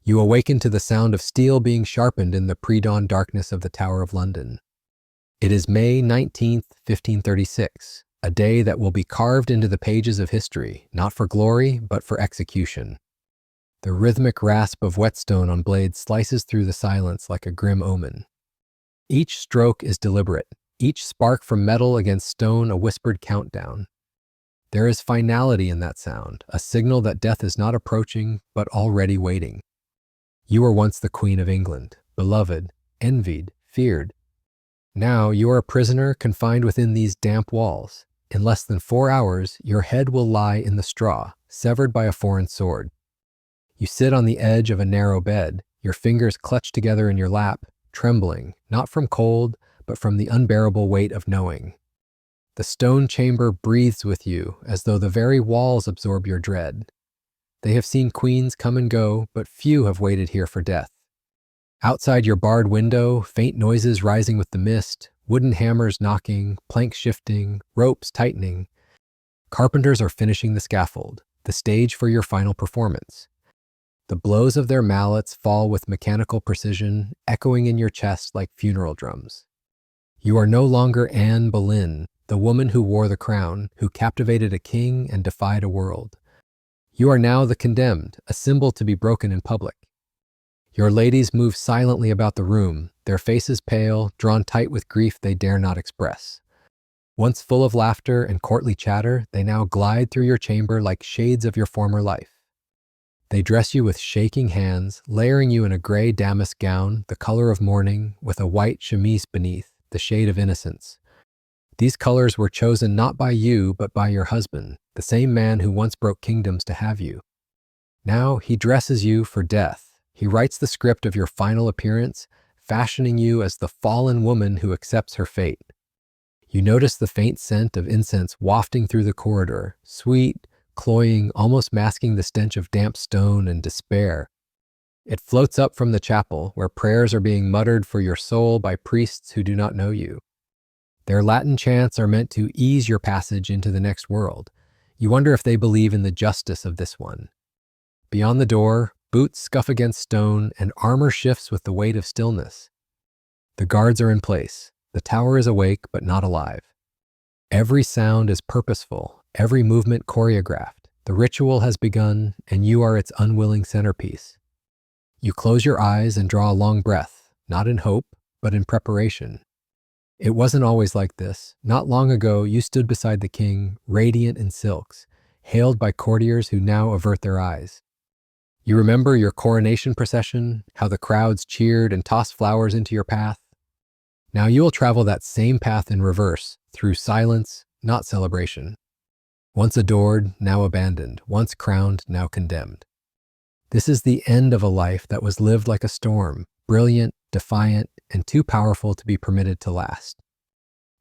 You awaken to the sound of steel being sharpened in the pre-dawn darkness of the Tower of London. It is May 19th, 1536, a day that will be carved into the pages of history, not for glory, but for execution. The rhythmic rasp of whetstone on blades slices through the silence like a grim omen. Each stroke is deliberate, each spark from metal against stone a whispered countdown. There is finality in that sound, a signal that death is not approaching, but already waiting. You were once the Queen of England, beloved, envied, feared. Now you are a prisoner confined within these damp walls. In less than 4 hours, your head will lie in the straw, severed by a foreign sword. You sit on the edge of a narrow bed, your fingers clutched together in your lap, trembling, not from cold, but from the unbearable weight of knowing. The stone chamber breathes with you, as though the very walls absorb your dread. They have seen queens come and go, but few have waited here for death. Outside your barred window, faint noises rising with the mist, wooden hammers knocking, planks shifting, ropes tightening. Carpenters are finishing the scaffold, the stage for your final performance. The blows of their mallets fall with mechanical precision, echoing in your chest like funeral drums. You are no longer Anne Boleyn, the woman who wore the crown, who captivated a king and defied a world. You are now the condemned, a symbol to be broken in public. Your ladies move silently about the room, their faces pale, drawn tight with grief they dare not express. Once full of laughter and courtly chatter, they now glide through your chamber like shades of your former life. They dress you with shaking hands, layering you in a gray damask gown, the color of mourning, with a white chemise beneath, the shade of innocence. These colors were chosen not by you, but by your husband, the same man who once broke kingdoms to have you. Now he dresses you for death. He writes the script of your final appearance, fashioning you as the fallen woman who accepts her fate. You notice the faint scent of incense wafting through the corridor, sweet, cloying, almost masking the stench of damp stone and despair. It floats up from the chapel, where prayers are being muttered for your soul by priests who do not know you. Their Latin chants are meant to ease your passage into the next world. You wonder if they believe in the justice of this one. Beyond the door, boots scuff against stone, and armor shifts with the weight of stillness. The guards are in place. The tower is awake, but not alive. Every sound is purposeful, every movement choreographed. The ritual has begun, and you are its unwilling centerpiece. You close your eyes and draw a long breath, not in hope, but in preparation. It wasn't always like this. Not long ago, you stood beside the king, radiant in silks, hailed by courtiers who now avert their eyes. You remember your coronation procession, how the crowds cheered and tossed flowers into your path? Now you will travel that same path in reverse, through silence, not celebration. Once adored, now abandoned. Once crowned, now condemned. This is the end of a life that was lived like a storm, brilliant, defiant, and too powerful to be permitted to last.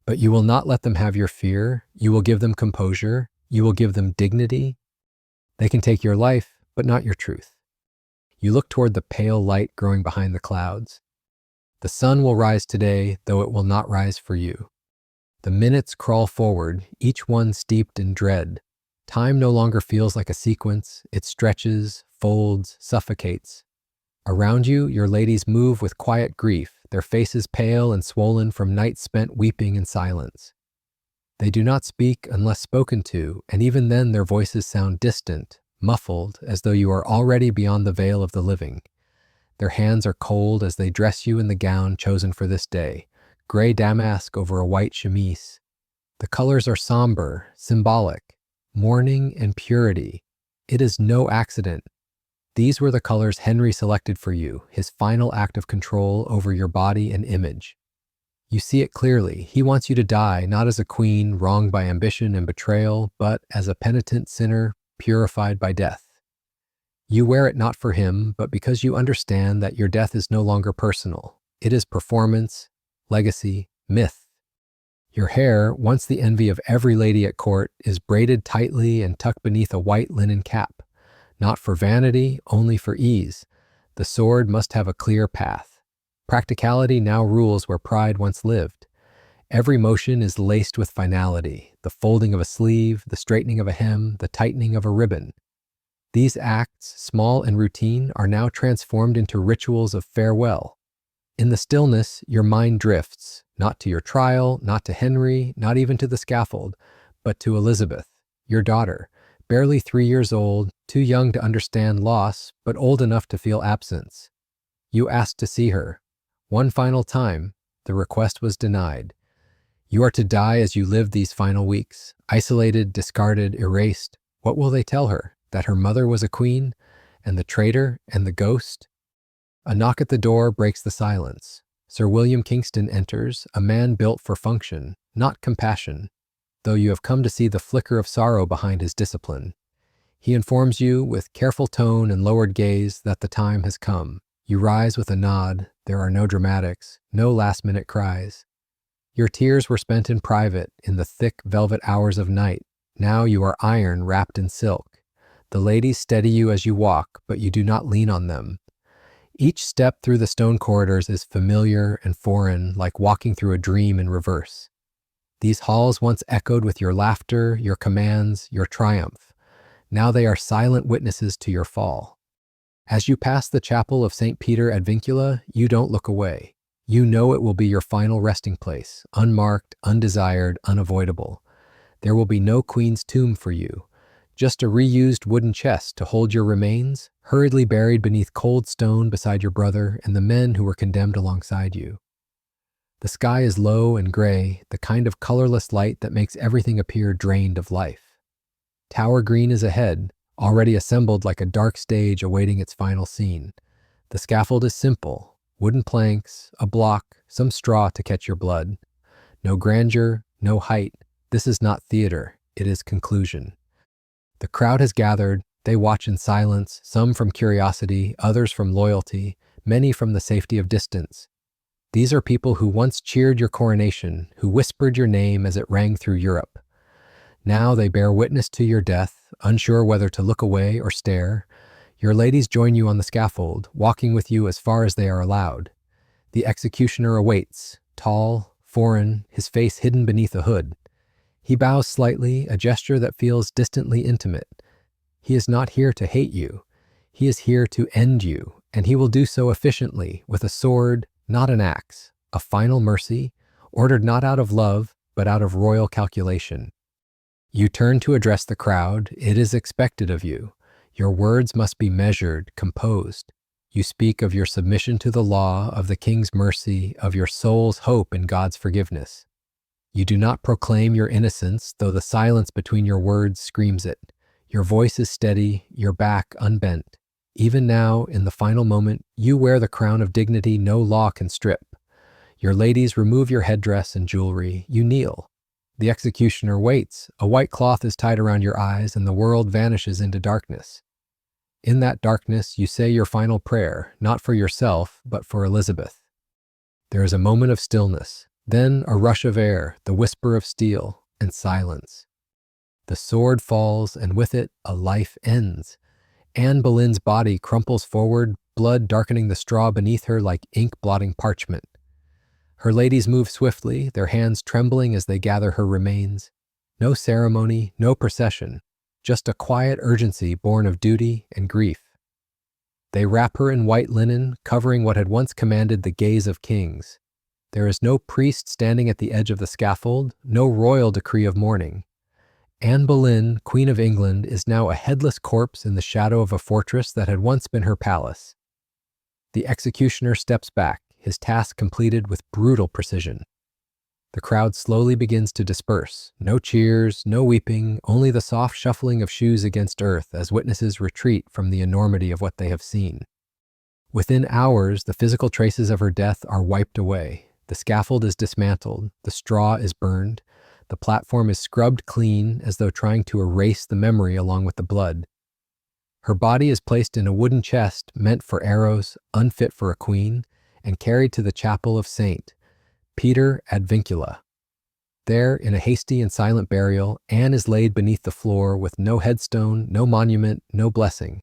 But you will not let them have your fear. You will give them composure. You will give them dignity. They can take your life, but not your truth. You look toward the pale light growing behind the clouds. The sun will rise today, though it will not rise for you. The minutes crawl forward, each one steeped in dread. Time no longer feels like a sequence. It stretches, folds, suffocates. Around you, your ladies move with quiet grief, their faces pale and swollen from nights spent weeping in silence. They do not speak unless spoken to, and even then their voices sound distant, muffled, as though you are already beyond the veil of the living. Their hands are cold as they dress you in the gown chosen for this day, gray damask over a white chemise. The colors are somber, symbolic, mourning and purity. It is no accident. These were the colors Henry selected for you, his final act of control over your body and image. You see it clearly. He wants you to die, not as a queen wronged by ambition and betrayal, but as a penitent sinner purified by death. You wear it not for him, but because you understand that your death is no longer personal. It is performance, legacy, myth. Your hair, once the envy of every lady at court, is braided tightly and tucked beneath a white linen cap. Not for vanity, only for ease. The sword must have a clear path. Practicality now rules where pride once lived. Every motion is laced with finality, the folding of a sleeve, the straightening of a hem, the tightening of a ribbon. These acts, small and routine, are now transformed into rituals of farewell. In the stillness, your mind drifts, not to your trial, not to Henry, not even to the scaffold, but to Elizabeth, your daughter, barely 3 years old, too young to understand loss, but old enough to feel absence. You asked to see her. One final time, the request was denied. You are to die as you live these final weeks, isolated, discarded, erased. What will they tell her? That her mother was a queen, and the traitor, and the ghost? A knock at the door breaks the silence. Sir William Kingston enters, a man built for function, not compassion, though you have come to see the flicker of sorrow behind his discipline. He informs you, with careful tone and lowered gaze, that the time has come. You rise with a nod. There are no dramatics, no last-minute cries. Your tears were spent in private, in the thick velvet hours of night. Now you are iron wrapped in silk. The ladies steady you as you walk, but you do not lean on them. Each step through the stone corridors is familiar and foreign, like walking through a dream in reverse. These halls once echoed with your laughter, your commands, your triumph. Now they are silent witnesses to your fall. As you pass the chapel of St. Peter ad Vincula, you don't look away. You know it will be your final resting place, unmarked, undesired, unavoidable. There will be no queen's tomb for you, just a reused wooden chest to hold your remains, hurriedly buried beneath cold stone beside your brother and the men who were condemned alongside you. The sky is low and gray, the kind of colorless light that makes everything appear drained of life. Tower Green is ahead, already assembled like a dark stage awaiting its final scene. The scaffold is simple, wooden planks, a block, some straw to catch your blood. No grandeur, no height. This is not theater, it is conclusion. The crowd has gathered. They watch in silence, some from curiosity, others from loyalty, many from the safety of distance. These are people who once cheered your coronation, who whispered your name as it rang through Europe. Now they bear witness to your death, unsure whether to look away or stare. Your ladies join you on the scaffold, walking with you as far as they are allowed. The executioner awaits, tall, foreign, his face hidden beneath a hood. He bows slightly, a gesture that feels distantly intimate. He is not here to hate you. He is here to end you, and he will do so efficiently, with a sword, not an axe, a final mercy, ordered not out of love, but out of royal calculation. You turn to address the crowd. It is expected of you. Your words must be measured, composed. You speak of your submission to the law, of the king's mercy, of your soul's hope in God's forgiveness. You do not proclaim your innocence, though the silence between your words screams it. Your voice is steady, your back unbent. Even now, in the final moment, you wear the crown of dignity no law can strip. Your ladies remove your headdress and jewelry. You kneel. The executioner waits. A white cloth is tied around your eyes, and the world vanishes into darkness. In that darkness, you say your final prayer, not for yourself, but for Elizabeth. There is a moment of stillness, then a rush of air, the whisper of steel, and silence. The sword falls, and with it, a life ends. Anne Boleyn's body crumples forward, blood darkening the straw beneath her like ink blotting parchment. Her ladies move swiftly, their hands trembling as they gather her remains. No ceremony, no procession, just a quiet urgency born of duty and grief. They wrap her in white linen, covering what had once commanded the gaze of kings. There is no priest standing at the edge of the scaffold, no royal decree of mourning. Anne Boleyn, Queen of England, is now a headless corpse in the shadow of a fortress that had once been her palace. The executioner steps back, his task completed with brutal precision. The crowd slowly begins to disperse. No cheers, no weeping, only the soft shuffling of shoes against earth as witnesses retreat from the enormity of what they have seen. Within hours, the physical traces of her death are wiped away. The scaffold is dismantled, the straw is burned, the platform is scrubbed clean as though trying to erase the memory along with the blood. Her body is placed in a wooden chest meant for arrows, unfit for a queen, and carried to the chapel of St. Peter ad Vincula. There, in a hasty and silent burial, Anne is laid beneath the floor with no headstone, no monument, no blessing.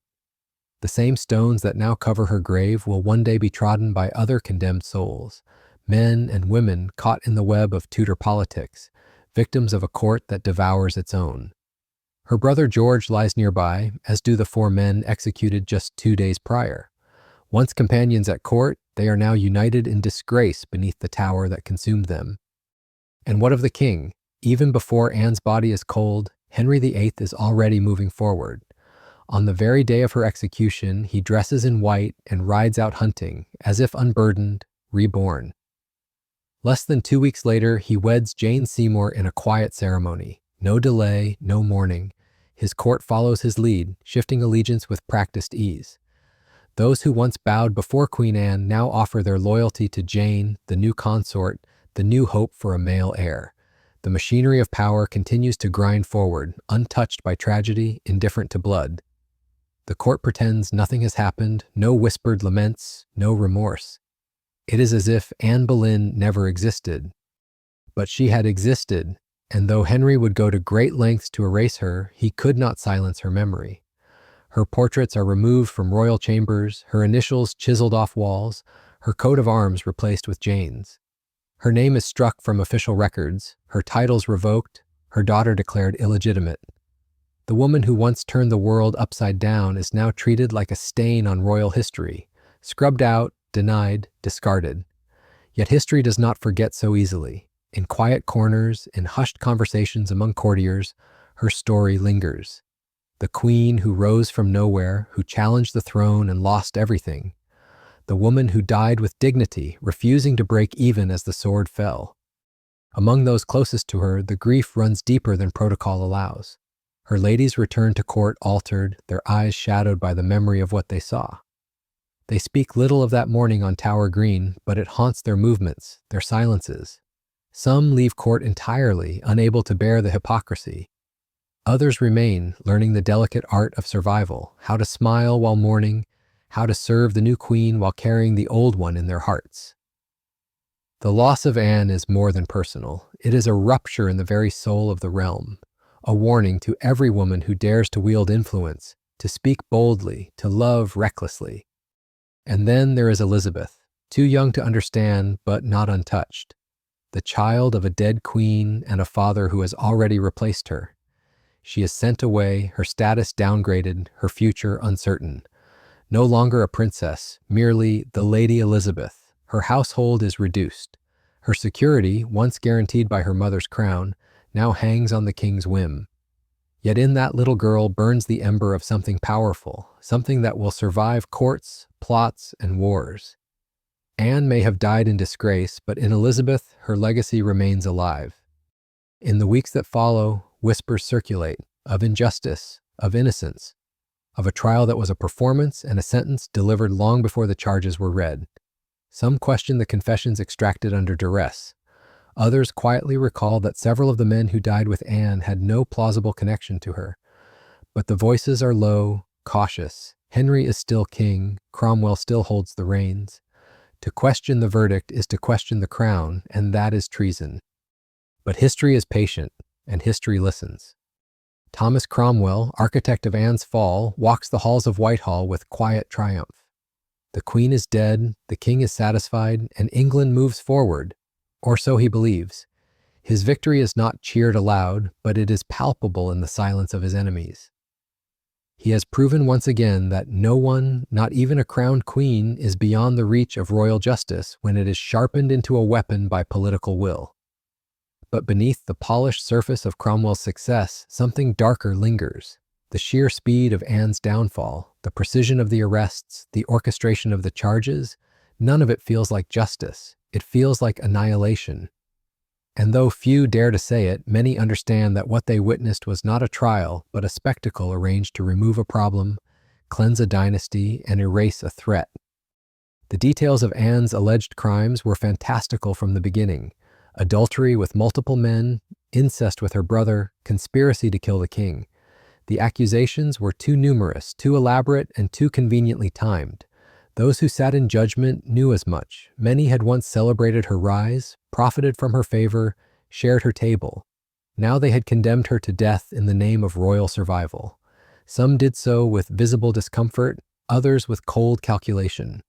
The same stones that now cover her grave will one day be trodden by other condemned souls, men and women caught in the web of Tudor politics, victims of a court that devours its own. Her brother George lies nearby, as do the 4 men executed just 2 days prior. Once companions at court, they are now united in disgrace beneath the tower that consumed them. And what of the king? Even before Anne's body is cold, Henry VIII is already moving forward. On the very day of her execution, he dresses in white and rides out hunting, as if unburdened, reborn. Less than 2 weeks later, he weds Jane Seymour in a quiet ceremony. No delay, no mourning. His court follows his lead, shifting allegiance with practiced ease. Those who once bowed before Queen Anne now offer their loyalty to Jane, the new consort, the new hope for a male heir. The machinery of power continues to grind forward, untouched by tragedy, indifferent to blood. The court pretends nothing has happened, no whispered laments, no remorse. It is as if Anne Boleyn never existed. But she had existed, and though Henry would go to great lengths to erase her, he could not silence her memory. Her portraits are removed from royal chambers, her initials chiseled off walls, her coat of arms replaced with Jane's. Her name is struck from official records, her titles revoked, her daughter declared illegitimate. The woman who once turned the world upside down is now treated like a stain on royal history, scrubbed out, denied, discarded. Yet history does not forget so easily. In quiet corners, in hushed conversations among courtiers, her story lingers. The queen who rose from nowhere, who challenged the throne and lost everything. The woman who died with dignity, refusing to break even as the sword fell. Among those closest to her, the grief runs deeper than protocol allows. Her ladies return to court altered, their eyes shadowed by the memory of what they saw. They speak little of that morning on Tower Green, but it haunts their movements, their silences. Some leave court entirely, unable to bear the hypocrisy. Others remain, learning the delicate art of survival, how to smile while mourning, how to serve the new queen while carrying the old one in their hearts. The loss of Anne is more than personal. It is a rupture in the very soul of the realm, a warning to every woman who dares to wield influence, to speak boldly, to love recklessly. And then there is Elizabeth, too young to understand, but not untouched. The child of a dead queen and a father who has already replaced her. She is sent away, her status downgraded, her future uncertain. No longer a princess, merely the Lady Elizabeth. Her household is reduced. Her security, once guaranteed by her mother's crown, now hangs on the king's whim. Yet in that little girl burns the ember of something powerful, something that will survive courts, plots, and wars. Anne may have died in disgrace, but in Elizabeth, her legacy remains alive. In the weeks that follow, whispers circulate of injustice, of innocence, of a trial that was a performance and a sentence delivered long before the charges were read. Some question the confessions extracted under duress. Others quietly recall that several of the men who died with Anne had no plausible connection to her. But the voices are low, cautious. Henry is still king, Cromwell still holds the reins. To question the verdict is to question the crown, and that is treason. But history is patient, and history listens. Thomas Cromwell, architect of Anne's fall, walks the halls of Whitehall with quiet triumph. The queen is dead, the king is satisfied, and England moves forward, or so he believes. His victory is not cheered aloud, but it is palpable in the silence of his enemies. He has proven once again that no one, not even a crowned queen, is beyond the reach of royal justice when it is sharpened into a weapon by political will. But beneath the polished surface of Cromwell's success, something darker lingers. The sheer speed of Anne's downfall, the precision of the arrests, the orchestration of the charges, none of it feels like justice. It feels like annihilation. And though few dare to say it, many understand that what they witnessed was not a trial, but a spectacle arranged to remove a problem, cleanse a dynasty, and erase a threat. The details of Anne's alleged crimes were fantastical from the beginning. Adultery with multiple men, incest with her brother, conspiracy to kill the king. The accusations were too numerous, too elaborate, and too conveniently timed. Those who sat in judgment knew as much. Many had once celebrated her rise, profited from her favor, shared her table. Now they had condemned her to death in the name of royal survival. Some did so with visible discomfort, others with cold calculation.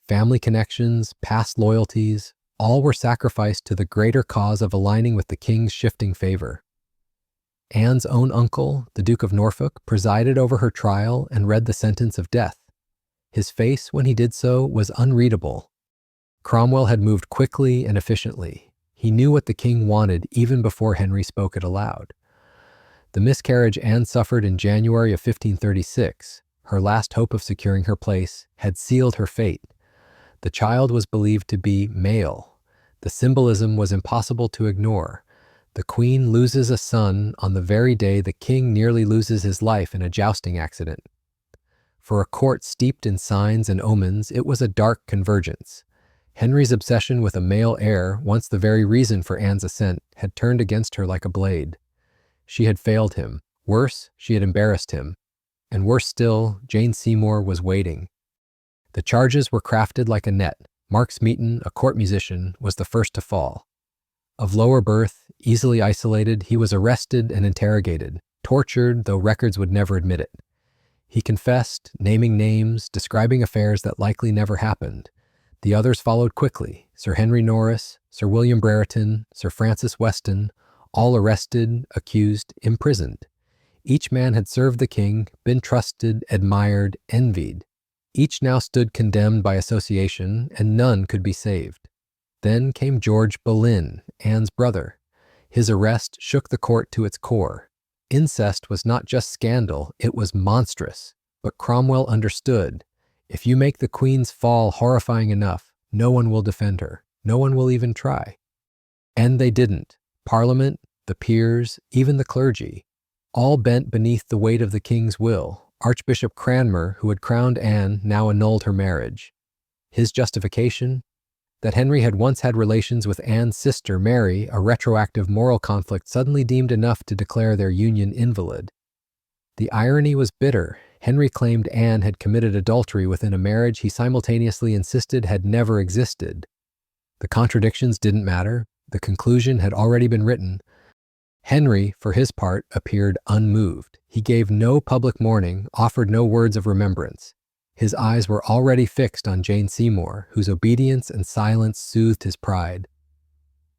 Family connections, past loyalties, all were sacrificed to the greater cause of aligning with the king's shifting favor. Anne's own uncle, the Duke of Norfolk, presided over her trial and read the sentence of death. His face, when he did so, was unreadable. Cromwell had moved quickly and efficiently. He knew what the king wanted even before Henry spoke it aloud. The miscarriage Anne suffered in January of 1536, her last hope of securing her place, had sealed her fate. The child was believed to be male. The symbolism was impossible to ignore. The queen loses a son on the very day the king nearly loses his life in a jousting accident. For a court steeped in signs and omens, it was a dark convergence. Henry's obsession with a male heir, once the very reason for Anne's ascent, had turned against her like a blade. She had failed him. Worse, she had embarrassed him. And worse still, Jane Seymour was waiting. The charges were crafted like a net. Mark Smeaton, a court musician, was the first to fall. Of lower birth, easily isolated, he was arrested and interrogated, tortured, though records would never admit it. He confessed, naming names, describing affairs that likely never happened. The others followed quickly: Sir Henry Norris, Sir William Brereton, Sir Francis Weston, all arrested, accused, imprisoned. Each man had served the king, been trusted, admired, envied. Each now stood condemned by association, and none could be saved. Then came George Boleyn, Anne's brother. His arrest shook the court to its core. Incest was not just scandal, it was monstrous. But Cromwell understood. If you make the queen's fall horrifying enough, no one will defend her. No one will even try. And they didn't. Parliament, the peers, even the clergy, all bent beneath the weight of the king's will. Archbishop Cranmer, who had crowned Anne, now annulled her marriage. His justification? That Henry had once had relations with Anne's sister Mary, a retroactive moral conflict suddenly deemed enough to declare their union invalid. The irony was bitter. Henry claimed Anne had committed adultery within a marriage he simultaneously insisted had never existed. The contradictions didn't matter. The conclusion had already been written. Henry, for his part, appeared unmoved. He gave no public mourning, offered no words of remembrance. His eyes were already fixed on Jane Seymour, whose obedience and silence soothed his pride.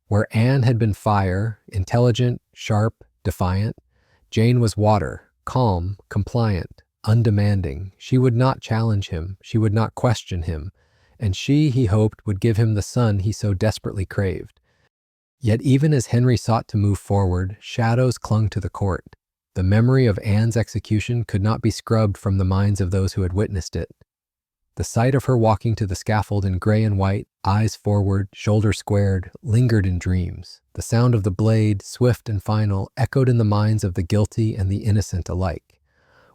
Where Anne had been fire, intelligent, sharp, defiant, Jane was water, calm, compliant, undemanding. She would not challenge him, she would not question him, and she, he hoped, would give him the son he so desperately craved. Yet even as Henry sought to move forward, shadows clung to the court. The memory of Anne's execution could not be scrubbed from the minds of those who had witnessed it. The sight of her walking to the scaffold in gray and white, eyes forward, shoulders squared, lingered in dreams. The sound of the blade, swift and final, echoed in the minds of the guilty and the innocent alike.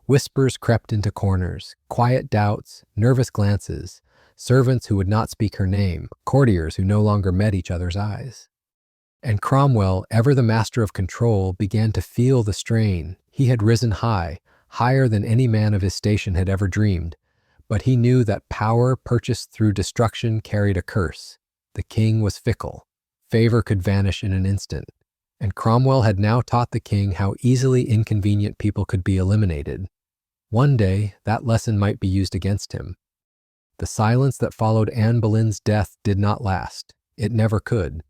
Whispers crept into corners, quiet doubts, nervous glances, servants who would not speak her name, courtiers who no longer met each other's eyes. And Cromwell, ever the master of control, began to feel the strain. He had risen high, higher than any man of his station had ever dreamed. But he knew that power purchased through destruction carried a curse. The king was fickle. Favor could vanish in an instant. And Cromwell had now taught the king how easily inconvenient people could be eliminated. One day, that lesson might be used against him. The silence that followed Anne Boleyn's death did not last. It never could.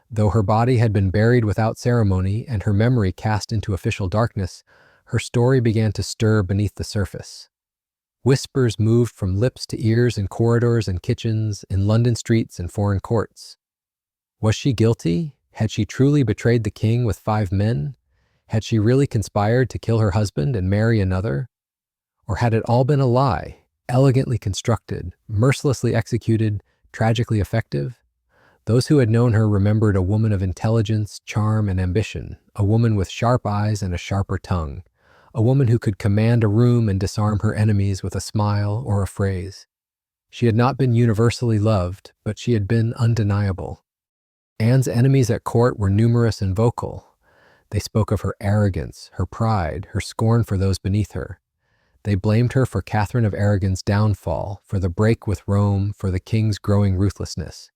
Though her body had been buried without ceremony and her memory cast into official darkness, her story began to stir beneath the surface. Whispers moved from lips to ears in corridors and kitchens, in London streets and foreign courts. Was she guilty? Had she truly betrayed the king with 5 men? Had she really conspired to kill her husband and marry another? Or had it all been a lie, elegantly constructed, mercilessly executed, tragically effective? Those who had known her remembered a woman of intelligence, charm, and ambition, a woman with sharp eyes and a sharper tongue, a woman who could command a room and disarm her enemies with a smile or a phrase. She had not been universally loved, but she had been undeniable. Anne's enemies at court were numerous and vocal. They spoke of her arrogance, her pride, her scorn for those beneath her. They blamed her for Catherine of Aragon's downfall, for the break with Rome, for the king's growing ruthlessness.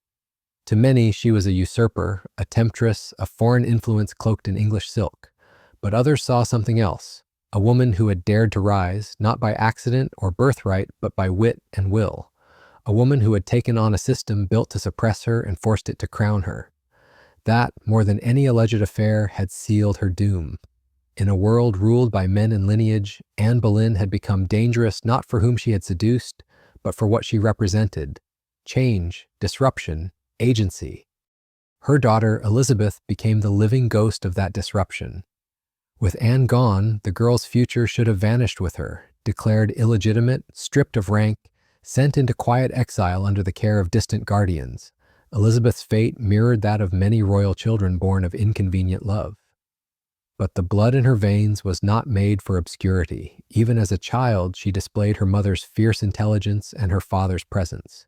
To many, she was a usurper, a temptress, a foreign influence cloaked in English silk. But others saw something else, a woman who had dared to rise, not by accident or birthright, but by wit and will. A woman who had taken on a system built to suppress her and forced it to crown her. That, more than any alleged affair, had sealed her doom. In a world ruled by men and lineage, Anne Boleyn had become dangerous not for whom she had seduced, but for what she represented: change, disruption, agency. Her daughter, Elizabeth, became the living ghost of that disruption. With Anne gone, the girl's future should have vanished with her, declared illegitimate, stripped of rank, sent into quiet exile under the care of distant guardians. Elizabeth's fate mirrored that of many royal children born of inconvenient love. But the blood in her veins was not made for obscurity. Even as a child, she displayed her mother's fierce intelligence and her father's presence.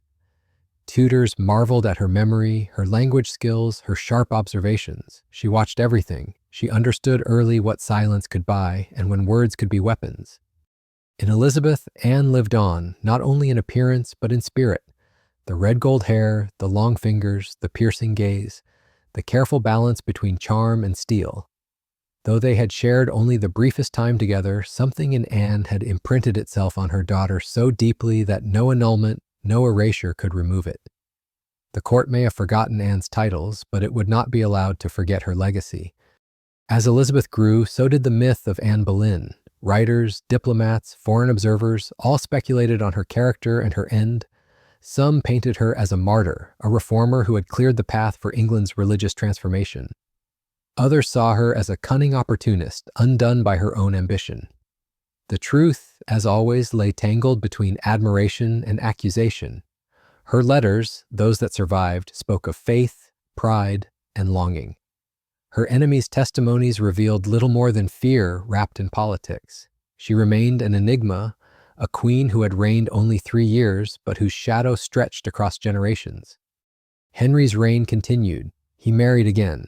Tutors marveled at her memory, her language skills, her sharp observations. She watched everything. She understood early what silence could buy and when words could be weapons. In Elizabeth, Anne lived on, not only in appearance but in spirit. The red gold hair, the long fingers, the piercing gaze, the careful balance between charm and steel. Though they had shared only the briefest time together, something in Anne had imprinted itself on her daughter so deeply that no annulment, no erasure could remove it. The court may have forgotten Anne's titles, but it would not be allowed to forget her legacy. As Elizabeth grew, so did the myth of Anne Boleyn. Writers, diplomats, foreign observers all speculated on her character and her end. Some painted her as a martyr, a reformer who had cleared the path for England's religious transformation. Others saw her as a cunning opportunist, undone by her own ambition. The truth, as always, lay tangled between admiration and accusation. Her letters, those that survived, spoke of faith, pride, and longing. Her enemies' testimonies revealed little more than fear wrapped in politics. She remained an enigma, a queen who had reigned only 3 years, but whose shadow stretched across generations. Henry's reign continued. He married again.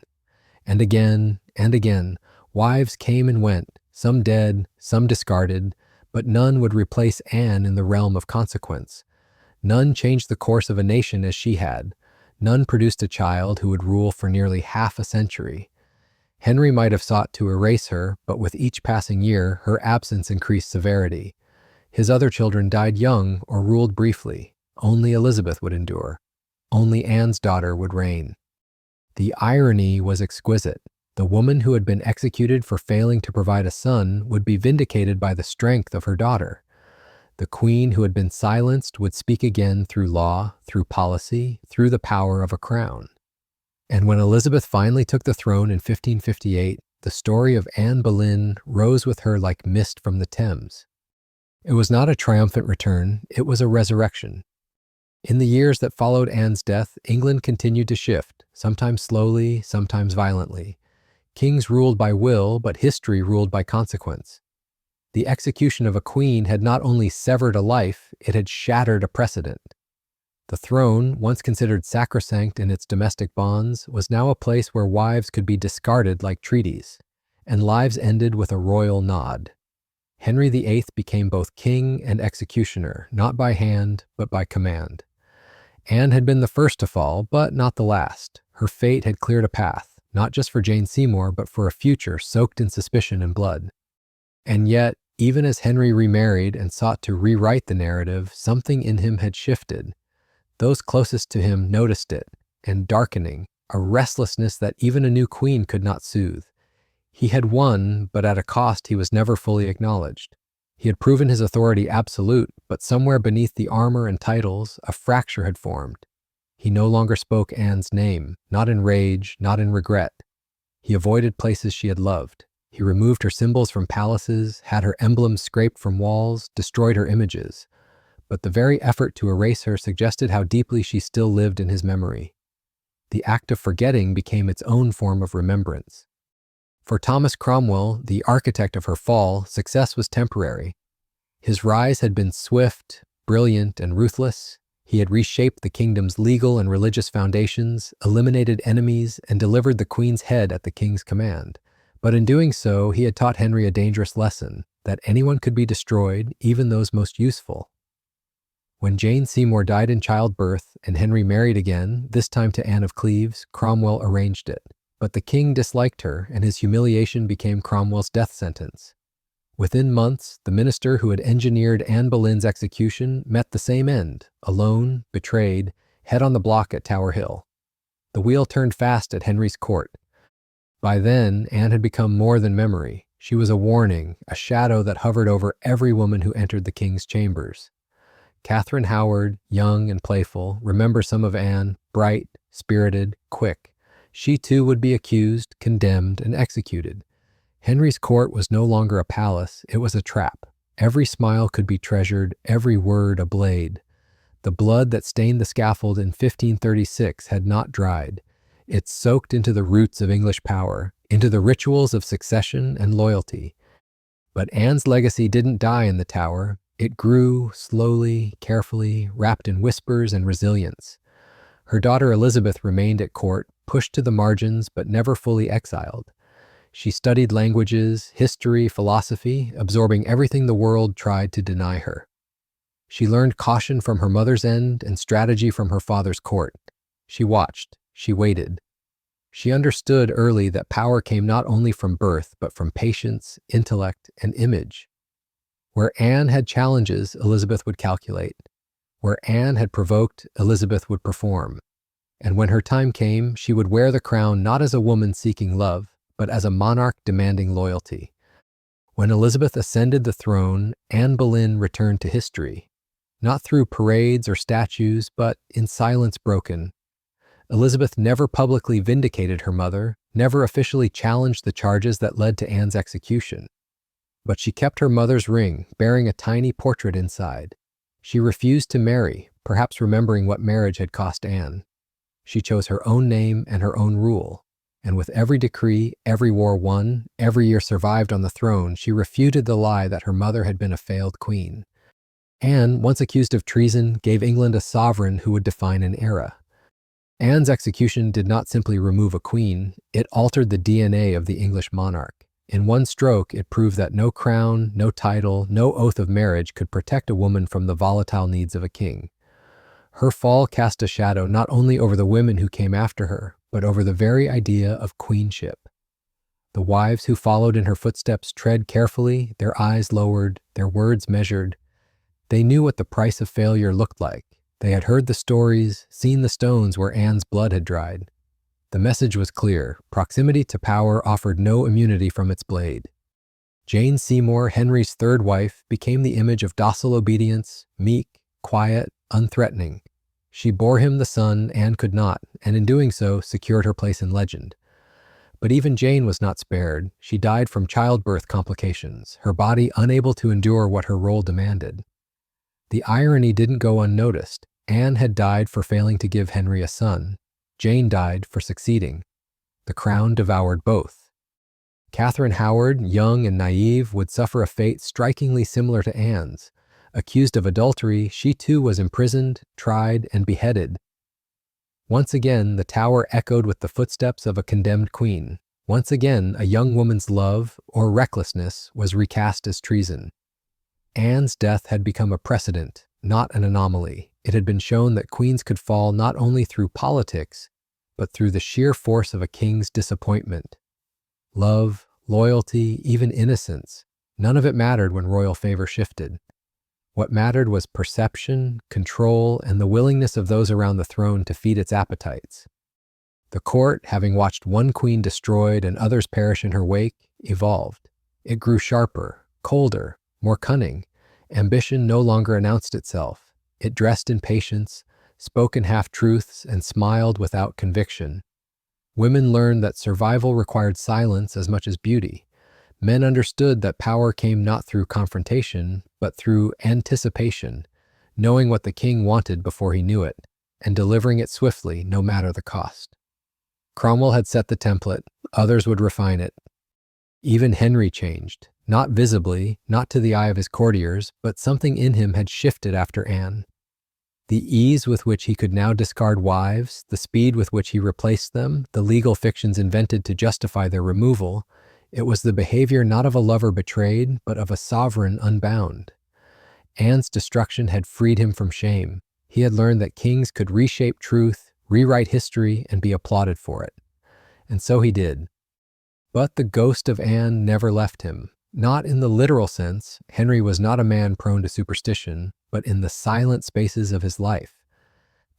And again, and again, wives came and went, some dead, some discarded, but none would replace Anne in the realm of consequence. None changed the course of a nation as she had. None produced a child who would rule for nearly half a century. Henry might have sought to erase her, but with each passing year, her absence increased severity. His other children died young or ruled briefly. Only Elizabeth would endure. Only Anne's daughter would reign. The irony was exquisite. The woman who had been executed for failing to provide a son would be vindicated by the strength of her daughter. The queen who had been silenced would speak again through law, through policy, through the power of a crown. And when Elizabeth finally took the throne in 1558, the story of Anne Boleyn rose with her like mist from the Thames. It was not a triumphant return, it was a resurrection. In the years that followed Anne's death, England continued to shift, sometimes slowly, sometimes violently. Kings ruled by will, but history ruled by consequence. The execution of a queen had not only severed a life, it had shattered a precedent. The throne, once considered sacrosanct in its domestic bonds, was now a place where wives could be discarded like treaties, and lives ended with a royal nod. Henry VIII became both king and executioner, not by hand, but by command. Anne had been the first to fall, but not the last. Her fate had cleared a path, not just for Jane Seymour, but for a future soaked in suspicion and blood. And yet, even as Henry remarried and sought to rewrite the narrative, something in him had shifted. Those closest to him noticed it, and darkening, a restlessness that even a new queen could not soothe. He had won, but at a cost he was never fully acknowledged. He had proven his authority absolute, but somewhere beneath the armor and titles, a fracture had formed. He no longer spoke Anne's name, not in rage, not in regret. He avoided places she had loved. He removed her symbols from palaces, had her emblems scraped from walls, destroyed her images. But the very effort to erase her suggested how deeply she still lived in his memory. The act of forgetting became its own form of remembrance. For Thomas Cromwell, the architect of her fall, success was temporary. His rise had been swift, brilliant, and ruthless. He had reshaped the kingdom's legal and religious foundations, eliminated enemies, and delivered the queen's head at the king's command. But in doing so, he had taught Henry a dangerous lesson, that anyone could be destroyed, even those most useful. When Jane Seymour died in childbirth and Henry married again, this time to Anne of Cleves, Cromwell arranged it. But the king disliked her, and his humiliation became Cromwell's death sentence. Within months, the minister who had engineered Anne Boleyn's execution met the same end, alone, betrayed, head on the block at Tower Hill. The wheel turned fast at Henry's court. By then, Anne had become more than memory. She was a warning, a shadow that hovered over every woman who entered the king's chambers. Catherine Howard, young and playful, remembers some of Anne, bright, spirited, quick. She too would be accused, condemned, and executed. Henry's court was no longer a palace, it was a trap. Every smile could be treasured, every word a blade. The blood that stained the scaffold in 1536 had not dried. It soaked into the roots of English power, into the rituals of succession and loyalty. But Anne's legacy didn't die in the Tower. It grew slowly, carefully, wrapped in whispers and resilience. Her daughter Elizabeth remained at court, pushed to the margins but never fully exiled. She studied languages, history, philosophy, absorbing everything the world tried to deny her. She learned caution from her mother's end and strategy from her father's court. She watched, she waited. She understood early that power came not only from birth, but from patience, intellect, and image. Where Anne had challenges, Elizabeth would calculate. Where Anne had provoked, Elizabeth would perform. And when her time came, she would wear the crown not as a woman seeking love, but as a monarch demanding loyalty. When Elizabeth ascended the throne, Anne Boleyn returned to history, not through parades or statues, but in silence broken. Elizabeth never publicly vindicated her mother, never officially challenged the charges that led to Anne's execution. But she kept her mother's ring, bearing a tiny portrait inside. She refused to marry, perhaps remembering what marriage had cost Anne. She chose her own name and her own rule. And with every decree, every war won, every year survived on the throne, she refuted the lie that her mother had been a failed queen. Anne, once accused of treason, gave England a sovereign who would define an era. Anne's execution did not simply remove a queen, it altered the DNA of the English monarch. In one stroke, it proved that no crown, no title, no oath of marriage could protect a woman from the volatile needs of a king. Her fall cast a shadow not only over the women who came after her, but over the very idea of queenship. The wives who followed in her footsteps tread carefully, their eyes lowered, their words measured. They knew what the price of failure looked like. They had heard the stories, seen the stones where Anne's blood had dried. The message was clear. Proximity to power offered no immunity from its blade. Jane Seymour, Henry's third wife, became the image of docile obedience, meek, quiet, unthreatening. She bore him the son Anne could not, and in doing so, secured her place in legend. But even Jane was not spared. She died from childbirth complications, her body unable to endure what her role demanded. The irony didn't go unnoticed. Anne had died for failing to give Henry a son. Jane died for succeeding. The crown devoured both. Catherine Howard, young and naive, would suffer a fate strikingly similar to Anne's. Accused of adultery, she too was imprisoned, tried, and beheaded. Once again, the Tower echoed with the footsteps of a condemned queen. Once again, a young woman's love, or recklessness, was recast as treason. Anne's death had become a precedent, not an anomaly. It had been shown that queens could fall not only through politics, but through the sheer force of a king's disappointment. Love, loyalty, even innocence, none of it mattered when royal favor shifted. What mattered was perception, control, and the willingness of those around the throne to feed its appetites. The court, having watched one queen destroyed and others perish in her wake, evolved. It grew sharper, colder, more cunning. Ambition no longer announced itself. It dressed in patience, spoke in half-truths, and smiled without conviction. Women learned that survival required silence as much as beauty. Men understood that power came not through confrontation, but through anticipation, knowing what the king wanted before he knew it, and delivering it swiftly, no matter the cost. Cromwell had set the template, others would refine it. Even Henry changed, not visibly, not to the eye of his courtiers, but something in him had shifted after Anne. The ease with which he could now discard wives, the speed with which he replaced them, the legal fictions invented to justify their removal, it was the behavior not of a lover betrayed, but of a sovereign unbound. Anne's destruction had freed him from shame. He had learned that kings could reshape truth, rewrite history, and be applauded for it. And so he did. But the ghost of Anne never left him. Not in the literal sense. Henry was not a man prone to superstition, but in the silent spaces of his life.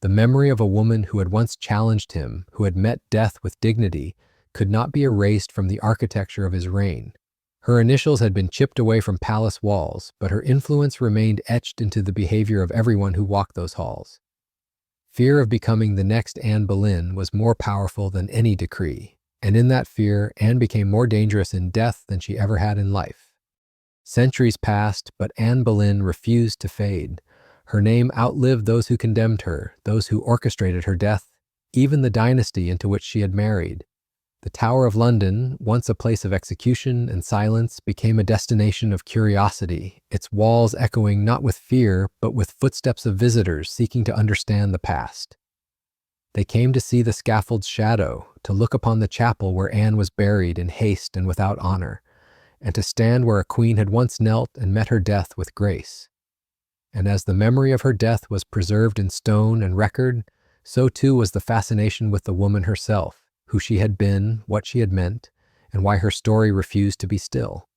The memory of a woman who had once challenged him, who had met death with dignity, could not be erased from the architecture of his reign. Her initials had been chipped away from palace walls, but her influence remained etched into the behavior of everyone who walked those halls. Fear of becoming the next Anne Boleyn was more powerful than any decree, and in that fear, Anne became more dangerous in death than she ever had in life. Centuries passed, but Anne Boleyn refused to fade. Her name outlived those who condemned her, those who orchestrated her death, even the dynasty into which she had married. The Tower of London, once a place of execution and silence, became a destination of curiosity, its walls echoing not with fear, but with footsteps of visitors seeking to understand the past. They came to see the scaffold's shadow, to look upon the chapel where Anne was buried in haste and without honor, and to stand where a queen had once knelt and met her death with grace. And as the memory of her death was preserved in stone and record, so too was the fascination with the woman herself, who she had been, what she had meant, and why her story refused to be still.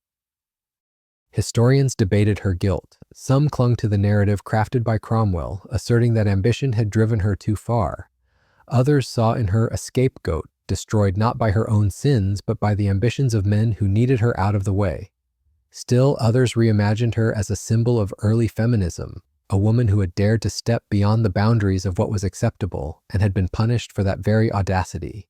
Historians debated her guilt. Some clung to the narrative crafted by Cromwell, asserting that ambition had driven her too far. Others saw in her a scapegoat, destroyed not by her own sins, but by the ambitions of men who needed her out of the way. Still others reimagined her as a symbol of early feminism, a woman who had dared to step beyond the boundaries of what was acceptable and had been punished for that very audacity.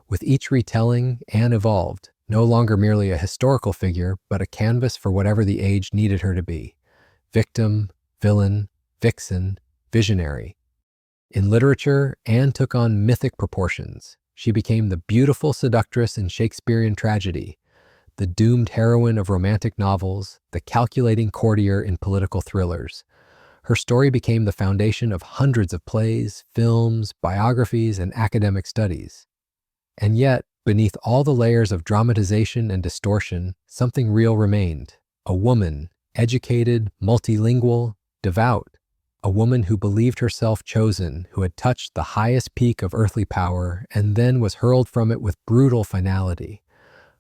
With each retelling, Anne evolved, no longer merely a historical figure, but a canvas for whatever the age needed her to be. Victim, villain, vixen, visionary. In literature, Anne took on mythic proportions. She became the beautiful seductress in Shakespearean tragedy, the doomed heroine of romantic novels, the calculating courtier in political thrillers. Her story became the foundation of hundreds of plays, films, biographies, and academic studies. And yet, beneath all the layers of dramatization and distortion, something real remained. A woman, educated, multilingual, devout. A woman who believed herself chosen, who had touched the highest peak of earthly power and then was hurled from it with brutal finality.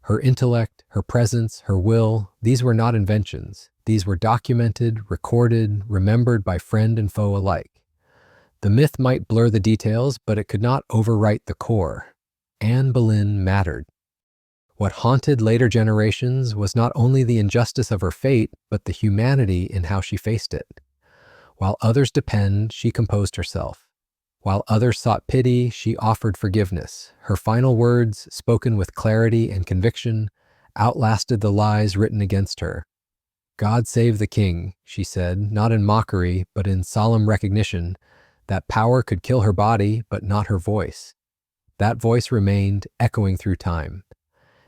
Her intellect, her presence, her will, these were not inventions. These were documented, recorded, remembered by friend and foe alike. The myth might blur the details, but it could not overwrite the core. Anne Boleyn mattered. What haunted later generations was not only the injustice of her fate, but the humanity in how she faced it. While others depend, she composed herself. While others sought pity, she offered forgiveness. Her final words, spoken with clarity and conviction, outlasted the lies written against her. "God save the king," she said, not in mockery, but in solemn recognition that power could kill her body, but not her voice. That voice remained, echoing through time.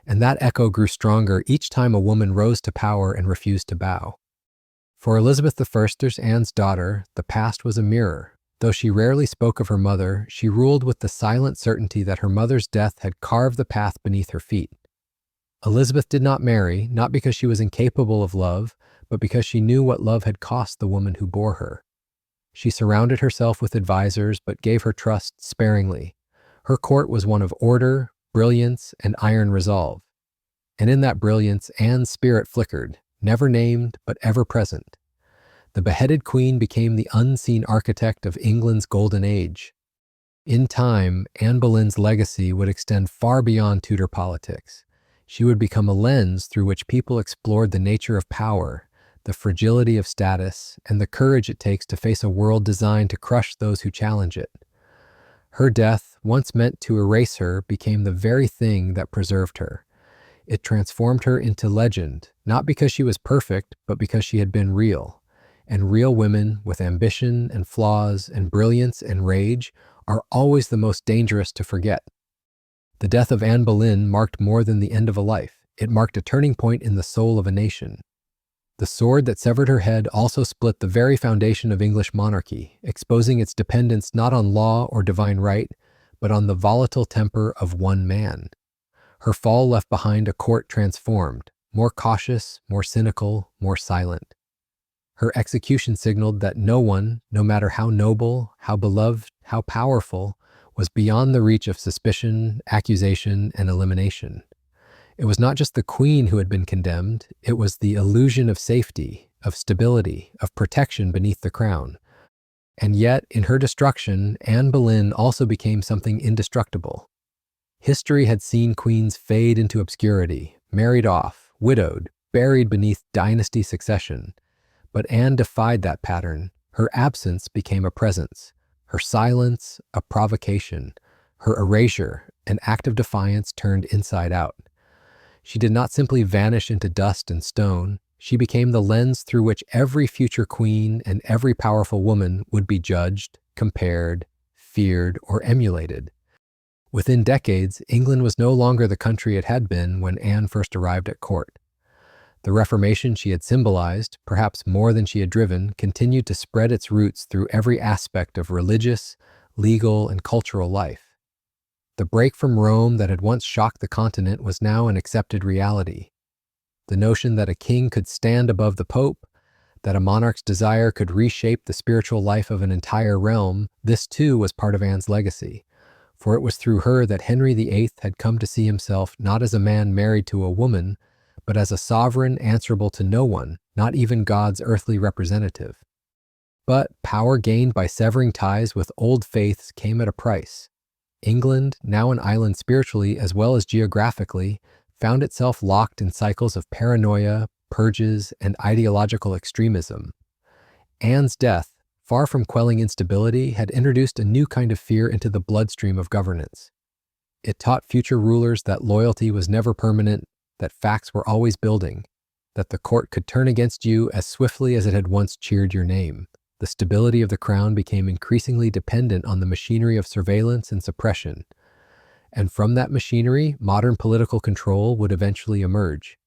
And that echo grew stronger each time a woman rose to power and refused to bow. For Elizabeth I, Anne's daughter, the past was a mirror. Though she rarely spoke of her mother, she ruled with the silent certainty that her mother's death had carved the path beneath her feet. Elizabeth did not marry, not because she was incapable of love, but because she knew what love had cost the woman who bore her. She surrounded herself with advisors, but gave her trust sparingly. Her court was one of order, brilliance, and iron resolve. And in that brilliance, Anne's spirit flickered, never named, but ever present. The beheaded queen became the unseen architect of England's golden age. In time, Anne Boleyn's legacy would extend far beyond Tudor politics. She would become a lens through which people explored the nature of power, the fragility of status, and the courage it takes to face a world designed to crush those who challenge it. Her death, once meant to erase her, became the very thing that preserved her. It transformed her into legend, not because she was perfect, but because she had been real. And real women, with ambition and flaws and brilliance and rage, are always the most dangerous to forget. The death of Anne Boleyn marked more than the end of a life. It marked a turning point in the soul of a nation. The sword that severed her head also split the very foundation of English monarchy, exposing its dependence not on law or divine right, but on the volatile temper of one man. Her fall left behind a court transformed, more cautious, more cynical, more silent. Her execution signaled that no one, no matter how noble, how beloved, how powerful, was beyond the reach of suspicion, accusation, and elimination. It was not just the queen who had been condemned, it was the illusion of safety, of stability, of protection beneath the crown. And yet, in her destruction, Anne Boleyn also became something indestructible. History had seen queens fade into obscurity, married off, widowed, buried beneath dynasty succession. But Anne defied that pattern. Her absence became a presence, her silence a provocation, her erasure an act of defiance turned inside out. She did not simply vanish into dust and stone. She became the lens through which every future queen and every powerful woman would be judged, compared, feared, or emulated. Within decades, England was no longer the country it had been when Anne first arrived at court. The Reformation she had symbolized, perhaps more than she had driven, continued to spread its roots through every aspect of religious, legal, and cultural life. The break from Rome that had once shocked the continent was now an accepted reality. The notion that a king could stand above the pope, that a monarch's desire could reshape the spiritual life of an entire realm, this too was part of Anne's legacy. For it was through her that Henry VIII had come to see himself not as a man married to a woman, but as a sovereign answerable to no one, not even God's earthly representative. But power gained by severing ties with old faiths came at a price. England, now an island spiritually as well as geographically, found itself locked in cycles of paranoia, purges, and ideological extremism. Anne's death, far from quelling instability, had introduced a new kind of fear into the bloodstream of governance. It taught future rulers that loyalty was never permanent, that facts were always building, that the court could turn against you as swiftly as it had once cheered your name. The stability of the crown became increasingly dependent on the machinery of surveillance and suppression. And from that machinery, modern political control would eventually emerge.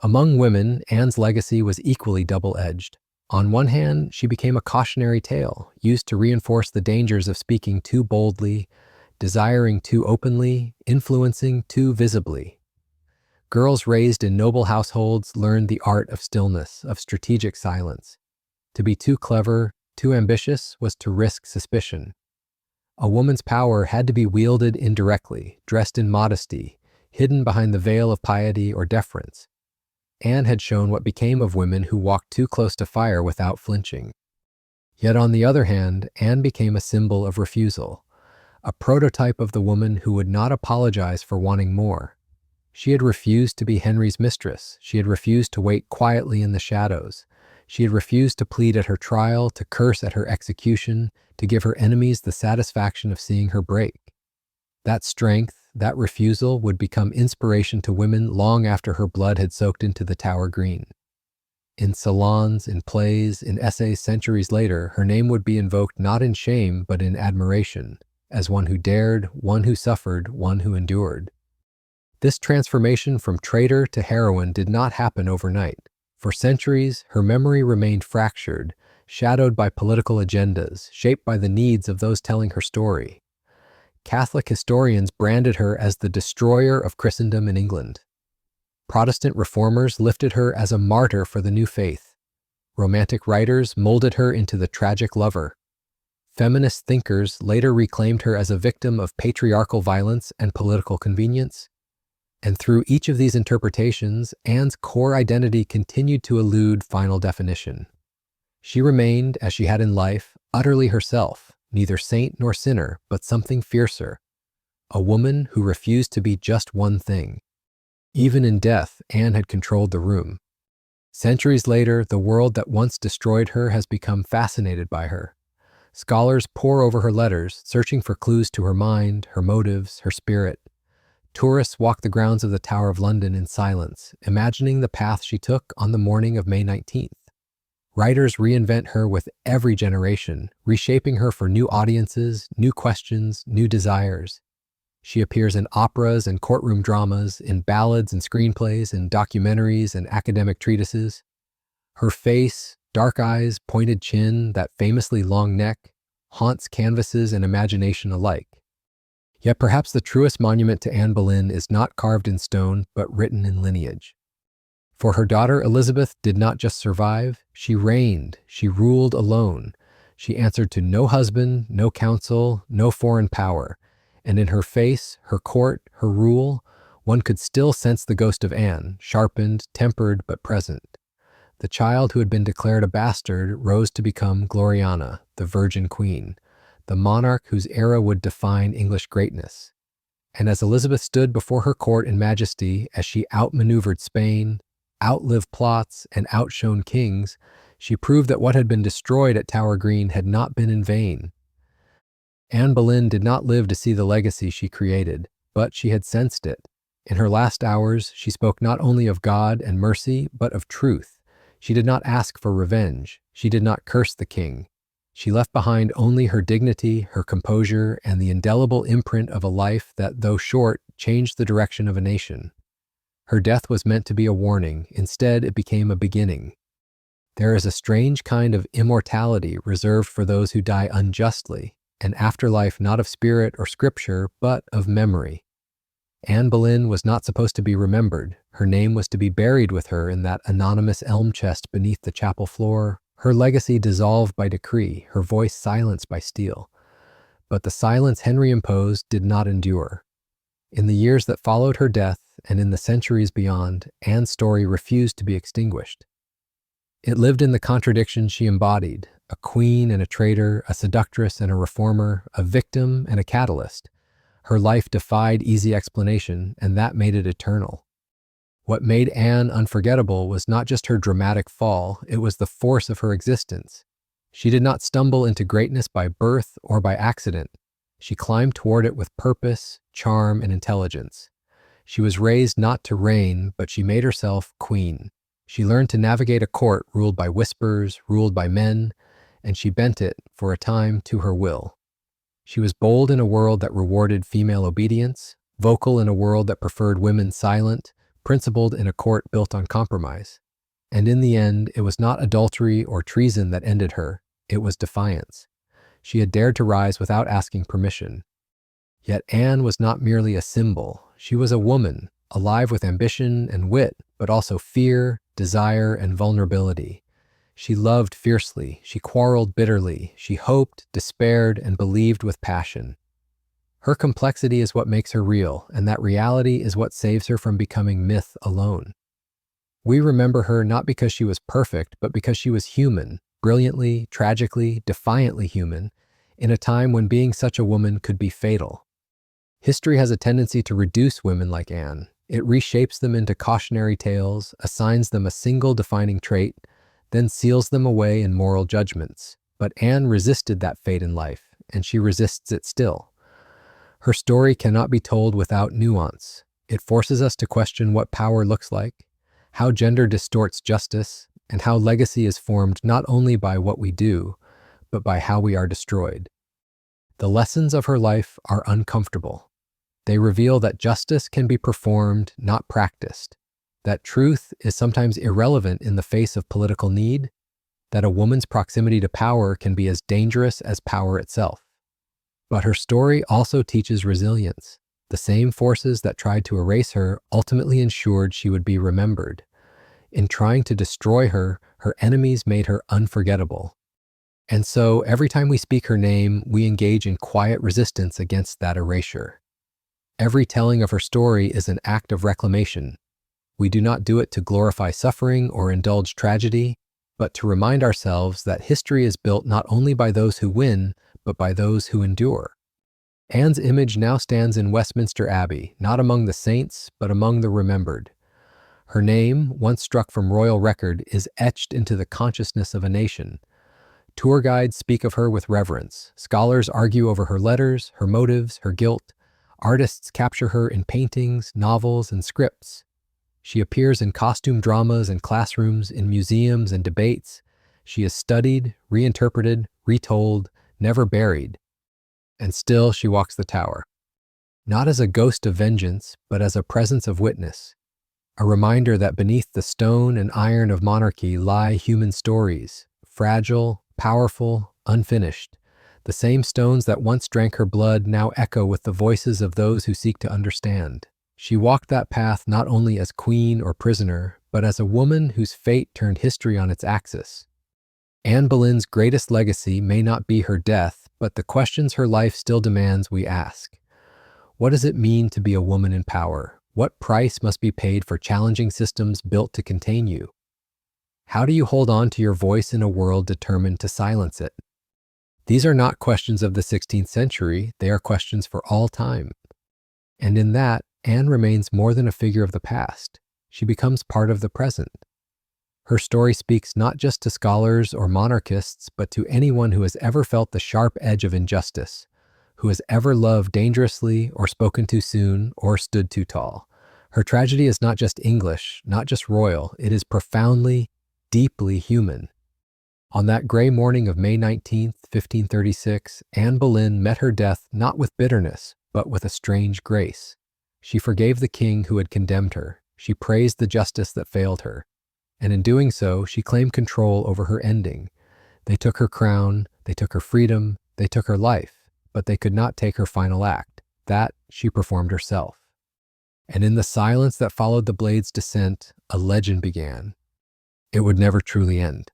Among women, Anne's legacy was equally double-edged. On one hand, she became a cautionary tale, used to reinforce the dangers of speaking too boldly, desiring too openly, influencing too visibly. Girls raised in noble households learned the art of stillness, of strategic silence. To be too clever, too ambitious, was to risk suspicion. A woman's power had to be wielded indirectly, dressed in modesty, hidden behind the veil of piety or deference. Anne had shown what became of women who walked too close to fire without flinching. Yet on the other hand, Anne became a symbol of refusal, a prototype of the woman who would not apologize for wanting more. She had refused to be Henry's mistress. She had refused to wait quietly in the shadows. She had refused to plead at her trial, to curse at her execution, to give her enemies the satisfaction of seeing her break. That strength, that refusal would become inspiration to women long after her blood had soaked into the Tower Green. In salons, in plays, in essays centuries later, her name would be invoked not in shame but in admiration, as one who dared, one who suffered, one who endured. This transformation from traitor to heroine did not happen overnight. For centuries, her memory remained fractured, shadowed by political agendas, shaped by the needs of those telling her story. Catholic historians branded her as the destroyer of Christendom in England. Protestant reformers lifted her as a martyr for the new faith. Romantic writers molded her into the tragic lover. Feminist thinkers later reclaimed her as a victim of patriarchal violence and political convenience. And through each of these interpretations, Anne's core identity continued to elude final definition. She remained, as she had in life, utterly herself, neither saint nor sinner, but something fiercer, a woman who refused to be just one thing. Even in death, Anne had controlled the room. Centuries later, the world that once destroyed her has become fascinated by her. Scholars pore over her letters, searching for clues to her mind, her motives, her spirit. Tourists walk the grounds of the Tower of London in silence, imagining the path she took on the morning of May 19th. Writers reinvent her with every generation, reshaping her for new audiences, new questions, new desires. She appears in operas and courtroom dramas, in ballads and screenplays, in documentaries and academic treatises. Her face, dark eyes, pointed chin, that famously long neck, haunts canvases and imagination alike. Yet perhaps the truest monument to Anne Boleyn is not carved in stone, but written in lineage. For her daughter Elizabeth did not just survive, she reigned, she ruled alone. She answered to no husband, no council, no foreign power. And in her face, her court, her rule, one could still sense the ghost of Anne, sharpened, tempered, but present. The child who had been declared a bastard rose to become Gloriana, the Virgin Queen, the monarch whose era would define English greatness. And as Elizabeth stood before her court in majesty, as she outmaneuvered Spain, outlived plots, and outshone kings, she proved that what had been destroyed at Tower Green had not been in vain. Anne Boleyn did not live to see the legacy she created, but she had sensed it. In her last hours, she spoke not only of God and mercy, but of truth. She did not ask for revenge. She did not curse the king. She left behind only her dignity, her composure, and the indelible imprint of a life that, though short, changed the direction of a nation. Her death was meant to be a warning. Instead, it became a beginning. There is a strange kind of immortality reserved for those who die unjustly, an afterlife not of spirit or scripture, but of memory. Anne Boleyn was not supposed to be remembered. Her name was to be buried with her in that anonymous elm chest beneath the chapel floor, her legacy dissolved by decree, her voice silenced by steel. But the silence Henry imposed did not endure. In the years that followed her death, and in the centuries beyond, Anne's story refused to be extinguished. It lived in the contradictions she embodied, a queen and a traitor, a seductress and a reformer, a victim and a catalyst. Her life defied easy explanation, and that made it eternal. What made Anne unforgettable was not just her dramatic fall, it was the force of her existence. She did not stumble into greatness by birth or by accident. She climbed toward it with purpose, charm, and intelligence. She was raised not to reign, but she made herself queen. She learned to navigate a court ruled by whispers, ruled by men, and she bent it, for a time, to her will. She was bold in a world that rewarded female obedience, vocal in a world that preferred women silent, principled in a court built on compromise. And in the end, it was not adultery or treason that ended her, it was defiance. She had dared to rise without asking permission. Yet Anne was not merely a symbol. She was a woman, alive with ambition and wit, but also fear, desire, and vulnerability. She loved fiercely, she quarreled bitterly, she hoped, despaired, and believed with passion. Her complexity is what makes her real, and that reality is what saves her from becoming myth alone. We remember her not because she was perfect, but because she was human, brilliantly, tragically, defiantly human, in a time when being such a woman could be fatal. History has a tendency to reduce women like Anne. It reshapes them into cautionary tales, assigns them a single defining trait, then seals them away in moral judgments. But Anne resisted that fate in life, and she resists it still. Her story cannot be told without nuance. It forces us to question what power looks like, how gender distorts justice, and how legacy is formed not only by what we do, but by how we are destroyed. The lessons of her life are uncomfortable. They reveal that justice can be performed, not practiced, that truth is sometimes irrelevant in the face of political need, that a woman's proximity to power can be as dangerous as power itself. But her story also teaches resilience. The same forces that tried to erase her ultimately ensured she would be remembered. In trying to destroy her, her enemies made her unforgettable. And so, every time we speak her name, we engage in quiet resistance against that erasure. Every telling of her story is an act of reclamation. We do not do it to glorify suffering or indulge tragedy, but to remind ourselves that history is built not only by those who win, but by those who endure. Anne's image now stands in Westminster Abbey, not among the saints, but among the remembered. Her name, once struck from royal record, is etched into the consciousness of a nation. Tour guides speak of her with reverence. Scholars argue over her letters, her motives, her guilt. Artists capture her in paintings, novels, and scripts. She appears in costume dramas and classrooms, in museums and debates. She is studied, reinterpreted, retold, never buried. And still she walks the tower. Not as a ghost of vengeance, but as a presence of witness. A reminder that beneath the stone and iron of monarchy lie human stories, fragile, powerful, unfinished. The same stones that once drank her blood now echo with the voices of those who seek to understand. She walked that path not only as queen or prisoner, but as a woman whose fate turned history on its axis. Anne Boleyn's greatest legacy may not be her death, but the questions her life still demands we ask. What does it mean to be a woman in power? What price must be paid for challenging systems built to contain you? How do you hold on to your voice in a world determined to silence it? These are not questions of the 16th century, they are questions for all time. And in that, Anne remains more than a figure of the past. She becomes part of the present. Her story speaks not just to scholars or monarchists, but to anyone who has ever felt the sharp edge of injustice, who has ever loved dangerously or spoken too soon or stood too tall. Her tragedy is not just English, not just royal, it is profoundly, deeply human. On that gray morning of May 19th, 1536, Anne Boleyn met her death not with bitterness, but with a strange grace. She forgave the king who had condemned her. She praised the justice that failed her. And in doing so, she claimed control over her ending. They took her crown, they took her freedom, they took her life, but they could not take her final act. That she performed herself. And in the silence that followed the blade's descent, a legend began. It would never truly end.